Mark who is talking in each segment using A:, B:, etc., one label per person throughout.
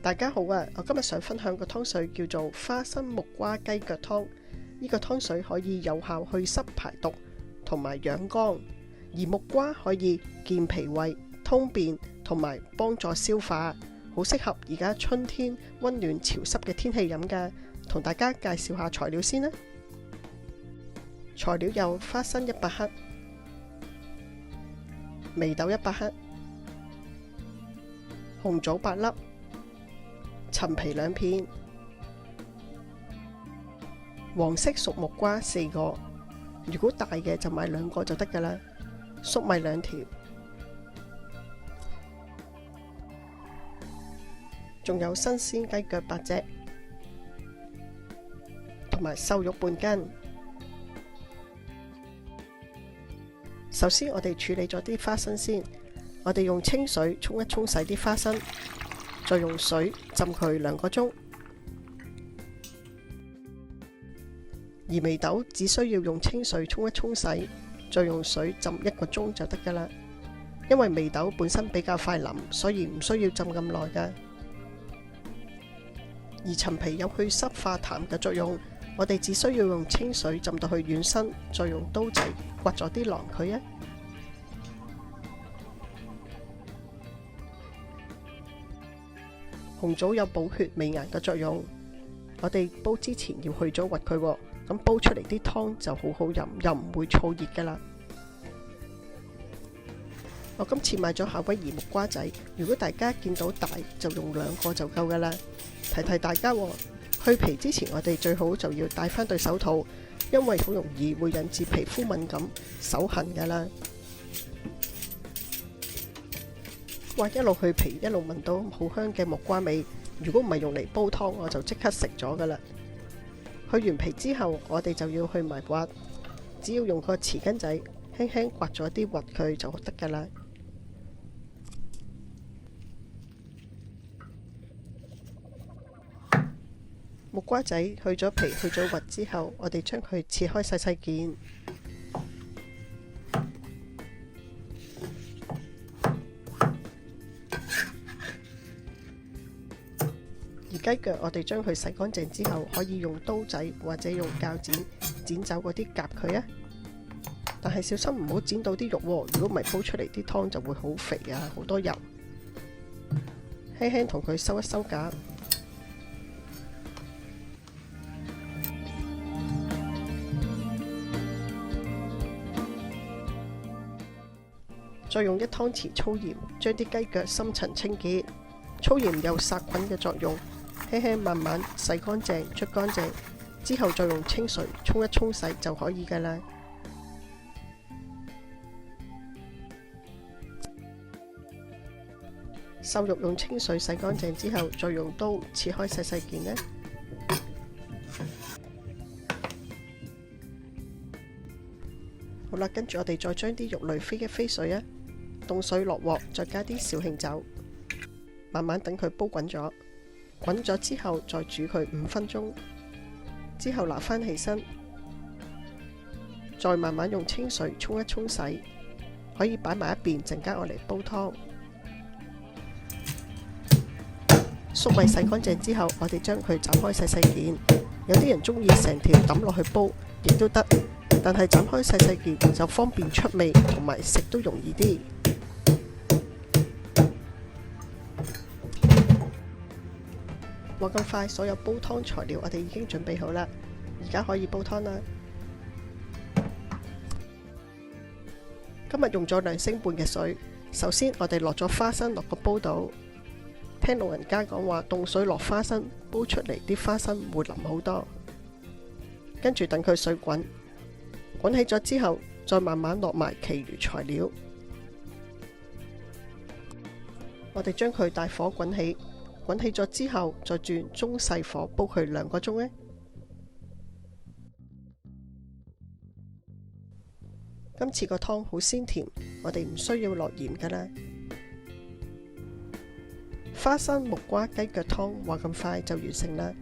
A: 大家好啊！我今日想分享個湯水叫做花生木瓜雞腳湯。呢個湯水可以有效去濕排毒同埋養肝，而木瓜可以健脾胃、通便同埋幫助消化，好適合而家春天溫暖潮濕嘅天氣飲㗎。同大家介紹下材料先啦。材料有花生100克、眉豆100克、紅棗8粒、陳皮2片、黃色熟木瓜4個，如果大嘅就買2個就得㗎喇。粟米2條，仲有新鮮雞腳8隻，同埋瘦肉半斤。首先我哋處理咗啲花生先，我哋用清水沖一沖洗啲花生，再用水浸佢2個鐘。而眉豆只需要用清水沖一沖洗，再用水浸1個鐘就得㗎喇。因為眉豆本身比較快腍，所以唔需要浸咁耐㗎。而陳皮有去濕化痰嘅作用，我哋只需要用清水浸到去軟身，再用刀仔刮咗啲囊佢啊。紅棗有補血美顏嘅作用，我哋煲之前要去咗核佢喎，咁煲出嚟啲湯就好好飲，又唔會燥熱㗎喇。我今次買咗夏威夷木瓜仔，如果大家見到大就用2個就夠㗎喇。提提大家喎，去皮之前我哋最好就要戴返對手套，因為好容易會引致皮膚敏感、手痕㗎喇。哇！一路去皮，一路聞到好香嘅木瓜味。如果唔係用嚟煲湯，我就即刻食咗㗎喇。去完皮之後，我哋就要去埋核，只要用個匙羹仔輕輕刮咗啲核佢就得㗎喇。木瓜仔去咗皮、去咗核之後，我哋將佢切開細細件。而雞腳我哋將佢洗乾淨之後，可以用刀仔或者用鉸剪剪走嗰啲甲佢啊。但係小心唔好剪到啲肉喎，如果唔係煲出嚟啲湯就會好肥啊，好多油。輕輕同佢收一收甲。再用1湯匙粗鹽將啲雞腳深層清潔。粗鹽有殺菌嘅作用，輕輕慢慢洗乾淨、捽乾淨之後，再用清水沖一沖洗就可以㗎喇。瘦肉用清水洗乾淨之後，再用刀切開細細件呢。好啦，跟住我哋再將啲肉類飛一飛水啊。凍水落鑊，再加啲紹興酒，慢慢等佢煲滾咗。滾咗之後，再煮佢5分鐘，之後拿返起身，再慢慢用清水沖一沖洗，可以擺埋一邊，陣間我嚟煲湯。粟米洗乾淨之後，我哋將佢斬開細細件。有啲人中意成條抌落去煲，亦都得，但係斬開細細件就方便出味，同埋食都容易啲。話咁快，所有煲湯材料我哋已經準備好啦，而家可以煲湯啦。今日用咗2升半嘅水，首先我哋落咗花生落個煲度。聽老人家講話，凍水落花生，煲出嚟啲花生會腍好多。跟住等佢水滾，滾起咗之後，再慢慢落埋其餘材料。我哋將佢大火滾起。滾起咗之後，再轉中細火煲佢2個鐘呢。今次個湯好鮮甜，我哋唔需要落鹽㗎喇。花生木瓜雞腳湯話咁快就完成啦。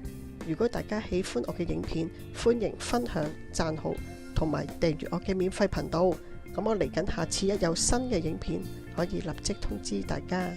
A: 如果大家喜歡我嘅影片，歡迎分享、讚好同埋訂閱我嘅免費頻道。咁我嚟緊下次一有新嘅影片，可以立即通知大家。